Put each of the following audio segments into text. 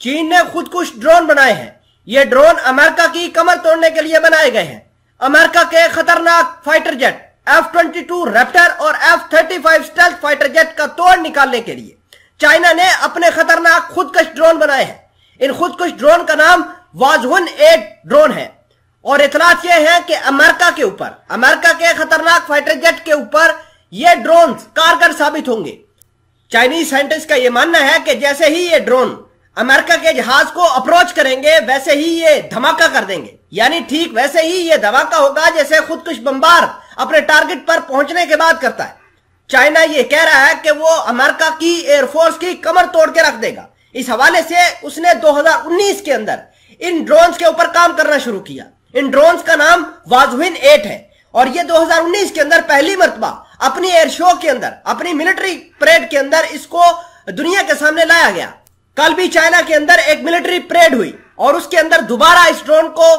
चीन ने खुदकुश ड्रोन बनाए हैं। ये ड्रोन अमेरिका की कमर तोड़ने के लिए बनाए गए हैं। अमेरिका के खतरनाक फाइटर जेट F-22 रैप्टर और F-35 स्टेल्थ फाइटर जेट का तोड़ निकालने के लिए चाइना ने अपने खतरनाक खुदकश ड्रोन बनाए हैं। इन खुदकुश ड्रोन का नाम वाजहुन 8 ड्रोन है और इतलात यह है कि अमेरिका के खतरनाक फाइटर जेट के ऊपर ये ड्रोन कारगर साबित होंगे। चाइनीज साइंटिस्ट का यह मानना है कि जैसे ही ये ड्रोन अमेरिका के जहाज को अप्रोच करेंगे वैसे ही ये धमाका कर देंगे, यानी ठीक वैसे ही ये धमाका होगा जैसे खुदकुश बमबार अपने टारगेट पर पहुंचने के बाद करता है। चाइना ये कह रहा है कि वो अमेरिका की एयरफोर्स की कमर तोड़ के रख देगा। इस हवाले से उसने 2019 के अंदर इन ड्रोन्स के ऊपर काम करना शुरू किया। इन ड्रोन्स का नाम वाजहुन 8 है और ये 2019 के अंदर पहली मर्तबा अपनी एयर शो के अंदर, अपनी मिलिट्री परेड के अंदर इसको दुनिया के सामने लाया गया। कल भी चाइना के अंदर एक मिलिट्री परेड हुई और उसके अंदर दोबारा इस ड्रोन को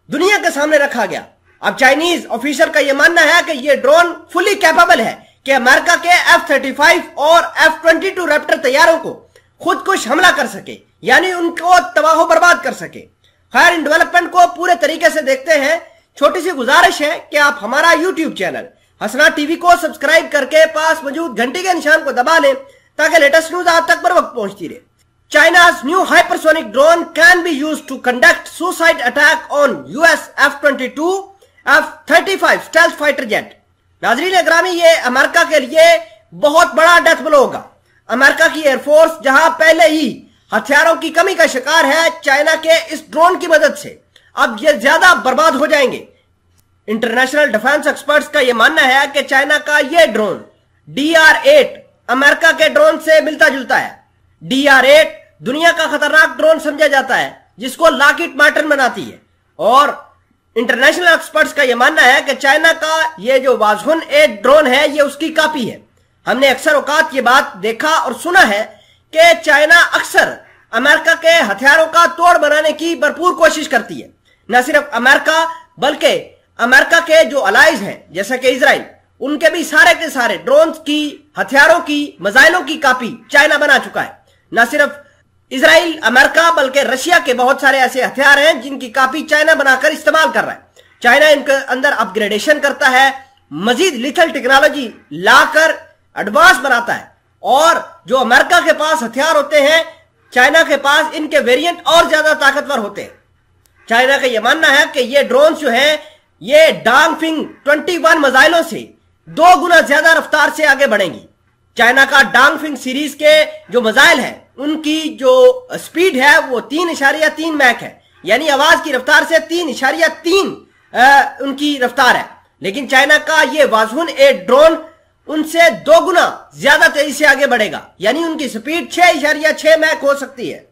दुनिया के सामने रखा गया। अब चाइनीज ऑफिसर का यह मानना है कि यह ड्रोन फुली कैपेबल है कि अमेरिका के F-35 और F-22 रैप्टर तैयारों को खुदकुश हमला कर सके, यानी उनको तबाह बर्बाद कर सके। खैर, इन डेवलपमेंट को पूरे तरीके से देखते हैं। छोटी सी गुजारिश है कि आप हमारा YouTube चैनल हसना टीवी को सब्सक्राइब करके पास मौजूद घंटी के निशान को दबा लें ताकि लेटेस्ट न्यूज आप तक बर वक्त पहुंचती रहे। China's new hypersonic drone can be used to conduct suicide attack on US F-22, F-35 stealth fighter jet। नाजरीन ग्रामी, ये अमेरिका के लिए बहुत बड़ा डेथ ब्लो होगा। अमेरिका की एयरफोर्स जहां पहले ही हथियारों की कमी का शिकार है, चाइना के इस ड्रोन की मदद से अब ये ज्यादा बर्बाद हो जाएंगे। इंटरनेशनल डिफेंस एक्सपर्ट्स का यह मानना है कि चाइना का यह ड्रोन DR-8 अमेरिका के ड्रोन से मिलता जुलता है। DR-8 दुनिया का खतरनाक ड्रोन समझा जाता है जिसको लॉकहीड मार्टिन बनाती है और इंटरनेशनल एक्सपर्ट्स का यह मानना है कि चाइना का ये जो वाजहुन 8 ड्रोन है ये उसकी कॉपी है। हमने अक्सर औकात ये बात देखा और सुना है कि चाइना अक्सर अमेरिका के हथियारों का तोड़ बनाने की भरपूर कोशिश करती है। न सिर्फ अमेरिका बल्कि अमेरिका के जो अलाइज हैं जैसे कि इजराइल, उनके भी सारे के सारे ड्रोन की, हथियारों की, मिसाइलों की कॉपी चाइना बना चुका है। न सिर्फ इजराइल, अमेरिका बल्कि रशिया के बहुत सारे ऐसे हथियार हैं जिनकी कॉपी चाइना बनाकर इस्तेमाल कर रहा है। चाइना इनके अंदर अपग्रेडेशन करता है, मजीद लिथल टेक्नोलॉजी लाकर एडवांस बनाता है और जो अमेरिका के पास हथियार होते हैं चाइना के पास इनके वेरिएंट और ज्यादा ताकतवर होते हैं। चाइना का यह मानना है कि ये ड्रोन जो है ये डांगफिंग 21 मिसाइलों से 2 गुना ज्यादा रफ्तार से आगे बढ़ेंगी। चाइना का डांगफिंग सीरीज के जो मिसाइल है उनकी जो स्पीड है वो 3.3 मैक है, यानी आवाज की रफ्तार से 3.3 उनकी रफ्तार है। लेकिन चाइना का ये वाजहुन 8 ड्रोन उनसे 2 गुना ज्यादा तेजी से आगे बढ़ेगा, यानी उनकी स्पीड 6.6 मैक हो सकती है।